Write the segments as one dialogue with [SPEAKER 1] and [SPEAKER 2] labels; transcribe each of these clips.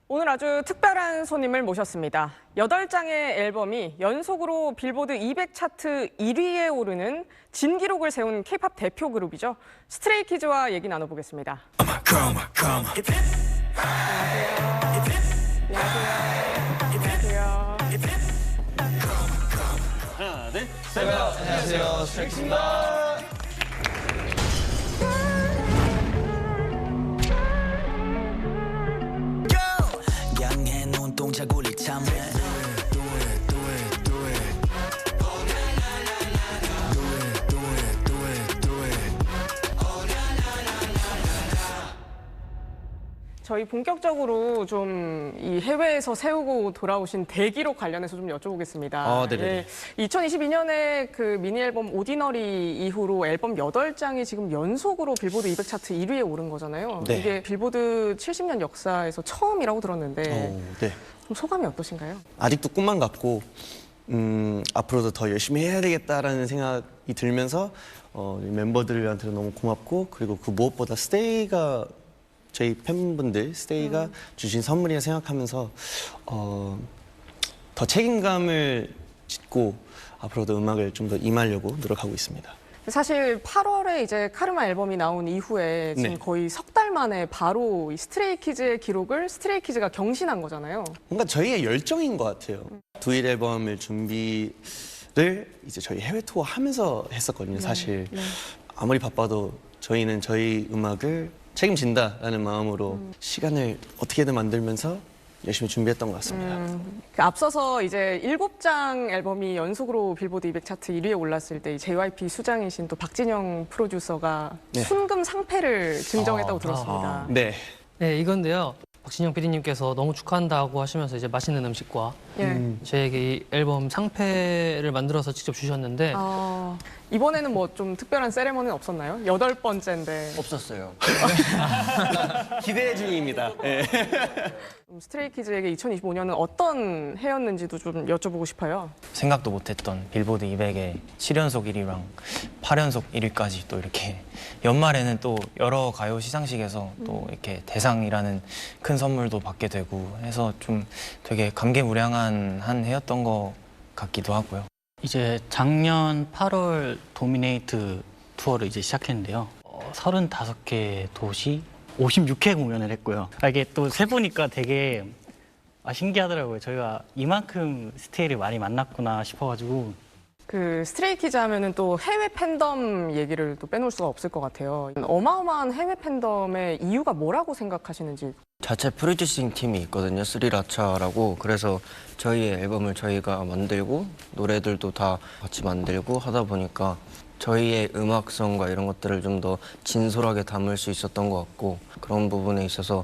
[SPEAKER 1] 오늘 아주 특별한 손님을 모셨습니다. 8장의 앨범이 연속으로 빌보드 200 차트 1위에 오르는 진기록을 세운 K-팝 대표 그룹이죠. 스트레이키즈와 얘기 나눠보겠습니다. 안녕하세요.
[SPEAKER 2] 하나, 둘, 셋.
[SPEAKER 3] 안녕하세요, 스트레이키즈입니다.
[SPEAKER 4] 양해 눈동자굴이 참해.
[SPEAKER 1] 저희 본격적으로 좀 이 해외에서 세우고 돌아오신 대기록 관련해서 좀 여쭤보겠습니다.
[SPEAKER 3] 네네.
[SPEAKER 1] 2022년에 그 미니 앨범 오디너리 이후로 앨범 8장이 지금 연속으로 빌보드 200 차트 1위에 오른 거잖아요.
[SPEAKER 3] 네.
[SPEAKER 1] 이게 빌보드 70년 역사에서 처음이라고 들었는데
[SPEAKER 3] 네.
[SPEAKER 1] 좀 소감이 어떠신가요?
[SPEAKER 3] 아직도 꿈만 같고 앞으로도 더 열심히 해야 되겠다라는 생각이 들면서 멤버들한테 너무 고맙고, 그리고 그 무엇보다 스테이가 저희 팬분들 스테이가 주신 선물이라 생각하면서 더 책임감을 짓고 앞으로도 음악을 좀 더 임하려고 노력하고 있습니다.
[SPEAKER 1] 사실 8월에 이제 카르마 앨범이 나온 이후에 지금
[SPEAKER 3] 네.
[SPEAKER 1] 거의 석 달 만에 바로 이 스트레이키즈의 기록을 스트레이키즈가 경신한 거잖아요.
[SPEAKER 3] 뭔가 저희의 열정인 것 같아요. 두일 앨범을 준비를 이제 저희 해외 투어 하면서 했었거든요. 사실 아무리 바빠도 저희는 저희 음악을 책임진다라는 마음으로 시간을 어떻게든 만들면서 열심히 준비했던 것 같습니다.
[SPEAKER 1] 그 앞서서 이제 7장 앨범이 연속으로 빌보드 200 차트 1위에 올랐을 때 이 JYP 수장이신 또 박진영 프로듀서가
[SPEAKER 3] 네.
[SPEAKER 1] 순금 상패를 증정했다고 들었습니다.
[SPEAKER 3] 네.
[SPEAKER 2] 네, 이건데요. 박진영 PD님께서 너무 축하한다고 하시면서 이제 맛있는 음식과
[SPEAKER 1] 예.
[SPEAKER 2] 저에게 이 앨범 상패를 만들어서 직접 주셨는데
[SPEAKER 1] 이번에는 뭐 좀 특별한 세레머니는 없었나요? 8번째인데.
[SPEAKER 3] 없었어요. 기대 중입니다. 네.
[SPEAKER 1] 스트레이키즈에게 2025년은 어떤 해였는지도 좀 여쭤보고 싶어요.
[SPEAKER 5] 생각도 못했던 빌보드 200의 7연속 1위랑 8연속 1위까지 또 이렇게 연말에는 또 여러 가요 시상식에서 또 이렇게 대상이라는 큰 선물도 받게 되고 해서 좀 되게 감개무량한 한 해였던 것 같기도 하고요.
[SPEAKER 6] 이제 작년 8월 도미네이트 투어를 이제 시작했는데요. 35개 도시 56회 공연을 했고요. 이게 또 세보니까 되게 신기하더라고요. 저희가 이만큼 스테이를 많이 만났구나 싶어가지고.
[SPEAKER 1] 그 스트레이키즈 하면은 또 해외 팬덤 얘기를 또 빼놓을 수가 없을 것 같아요. 어마어마한 해외 팬덤의 이유가 뭐라고 생각하시는지.
[SPEAKER 7] 자체 프로듀싱 팀이 있거든요. 스리라차라고. 그래서 저희의 앨범을 저희가 만들고 노래들도 다 같이 만들고 하다 보니까 저희의 음악성과 이런 것들을 좀 더 진솔하게 담을 수 있었던 것 같고, 그런 부분에 있어서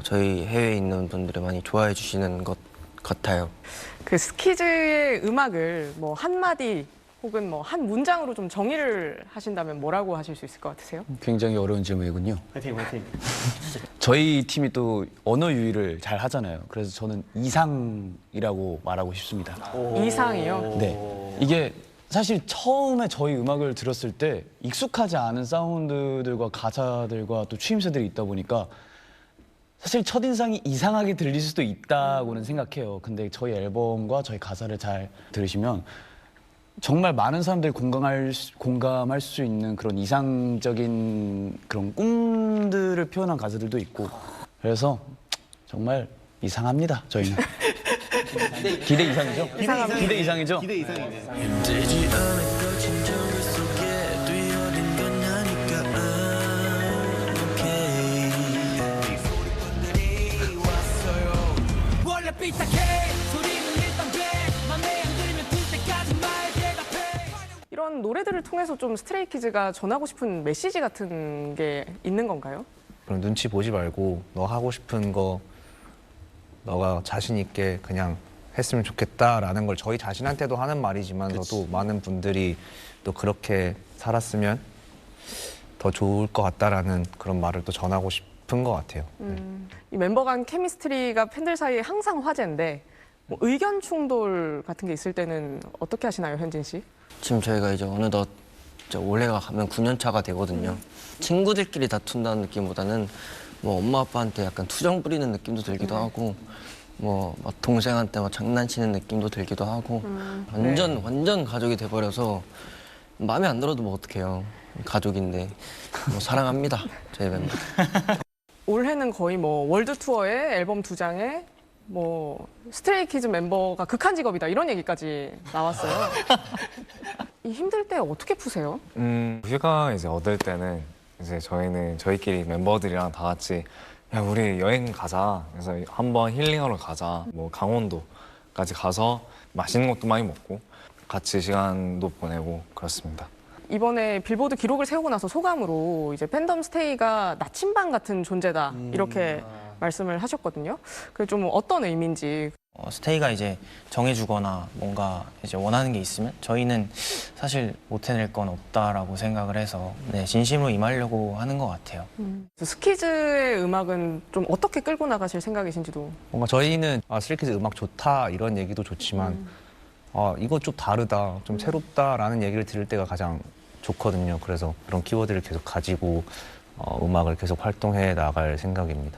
[SPEAKER 7] 저희 해외에 있는 분들이 많이 좋아해 주시는 것 같아요.
[SPEAKER 1] 그 스키즈의 음악을 뭐 한마디 혹은 뭐 한 문장으로 좀 정의를 하신다면 뭐라고 하실 수 있을 것 같으세요?
[SPEAKER 8] 굉장히 어려운 질문이군요.
[SPEAKER 3] 화이팅, 화이팅.
[SPEAKER 8] 저희 팀이 또 언어 유희를 잘 하잖아요. 그래서 저는 이상이라고 말하고 싶습니다.
[SPEAKER 1] 이상이요?
[SPEAKER 8] 네. 이게 사실 처음에 저희 음악을 들었을 때 익숙하지 않은 사운드들과 가사들과 또 추임새들이 있다 보니까 사실 첫인상이 이상하게 들릴 수도 있다고는 생각해요. 근데 저희 앨범과 저희 가사를 잘 들으시면 정말 많은 사람들이 공감할 수 있는 그런 이상적인 그런 꿈들을 표현한 가사들도 있고, 그래서 정말 이상합니다, 저희는. 기대 이상이죠? 기대 이상이죠?
[SPEAKER 3] 기대 이상이네.
[SPEAKER 4] 되지 않을 것 진정을 속에 뛰어든 건 아니까 okay.
[SPEAKER 9] 원래 삐딱해 소리는 일단 돼 맘에 안 들면 들 때까지 말 대답해.
[SPEAKER 1] 이런 노래들을 통해서 좀 스트레이키즈가 전하고 싶은 메시지 같은 게 있는 건가요?
[SPEAKER 10] 그럼 눈치 보지 말고 너 하고 싶은 거 너가 자신 있게 그냥 했으면 좋겠다라는 걸 저희 자신한테도 하는 말이지만서도 많은 분들이 또 그렇게 살았으면 더 좋을 것 같다라는 그런 말을 또 전하고 싶은 것 같아요.
[SPEAKER 1] 이 멤버 간 케미스트리가 팬들 사이에 항상 화제인데 뭐 의견 충돌 같은 게 있을 때는 어떻게 하시나요, 현진 씨?
[SPEAKER 7] 지금 저희가 이제 어느덧 진짜 올해가 가면 9년 차가 되거든요. 친구들끼리 다툰다는 느낌보다는 뭐 엄마 아빠한테 약간 투정 부리는 느낌도 들기도 하고 막 동생한테 막 장난치는 느낌도 들기도 하고 완전 가족이 돼버려서 마음에 안 들어도 뭐 어떡해요. 가족인데 뭐 사랑합니다. 저희 멤버.
[SPEAKER 1] 올해는 거의 뭐 월드 투어에 앨범 2장에 뭐 스트레이키즈 멤버가 극한 직업이다 이런 얘기까지 나왔어요. 이 힘들 때 어떻게 푸세요?
[SPEAKER 11] 휴가 이제 얻을 때는 이제 저희는 저희끼리 멤버들이랑 다 같이 야 우리 여행 가자. 그래서 한번 힐링하러 가자. 뭐 강원도까지 가서 맛있는 것도 많이 먹고 같이 시간도 보내고 그렇습니다.
[SPEAKER 1] 이번에 빌보드 기록을 세우고 나서 소감으로 이제 팬덤 스테이가 나침반 같은 존재다 이렇게 말씀을 하셨거든요. 그게 좀 어떤 의미인지.
[SPEAKER 5] 스테이가 이제 정해주거나 뭔가 이제 원하는 게 있으면 저희는 사실 못 해낼 건 없다라고 생각을 해서 네, 진심으로 임하려고 하는 것 같아요.
[SPEAKER 1] 스키즈의 음악은 좀 어떻게 끌고 나가실 생각이신지도.
[SPEAKER 10] 뭔가 저희는 스트레이키즈 음악 좋다 이런 얘기도 좋지만 이거 좀 다르다, 좀 새롭다라는 얘기를 들을 때가 가장 좋거든요. 그래서 그런 키워드를 계속 가지고 음악을 계속 활동해 나갈 생각입니다.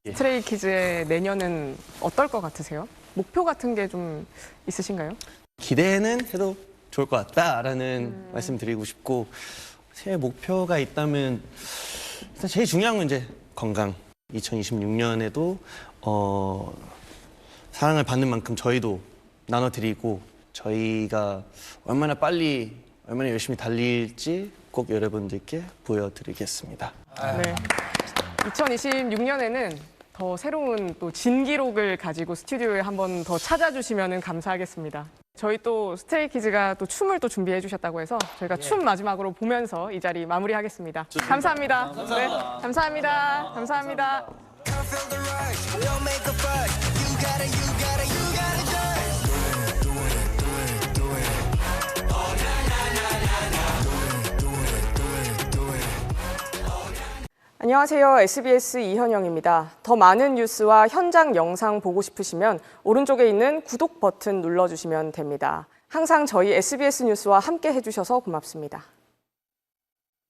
[SPEAKER 1] 스트레이키즈의 내년은 어떨 것 같으세요? 목표 같은 게 좀 있으신가요?
[SPEAKER 3] 기대는 해도 좋을 것 같다라는 말씀 드리고 싶고 새해 목표가 있다면 일단 제일 중요한 건 이제 건강. 2026년에도 사랑을 받는 만큼 저희도 나눠드리고 저희가 얼마나 빨리 얼마나 열심히 달릴지 꼭 여러분들께 보여드리겠습니다.
[SPEAKER 1] 네. 2026년에는 더 새로운 또 진기록을 가지고 스튜디오에 한번 더 찾아주시면 감사하겠습니다. 저희 또 스트레이키즈가 또 춤을 또 준비해 주셨다고 해서 저희가 춤 마지막으로 보면서 이 자리 마무리하겠습니다. 감사합니다. 네, 감사합니다. 감사합니다. 안녕하세요. SBS 이현영입니다. 더 많은 뉴스와 현장 영상 보고 싶으시면 오른쪽에 있는 구독 버튼 눌러주시면 됩니다. 항상 저희 SBS 뉴스와 함께 해주셔서 고맙습니다.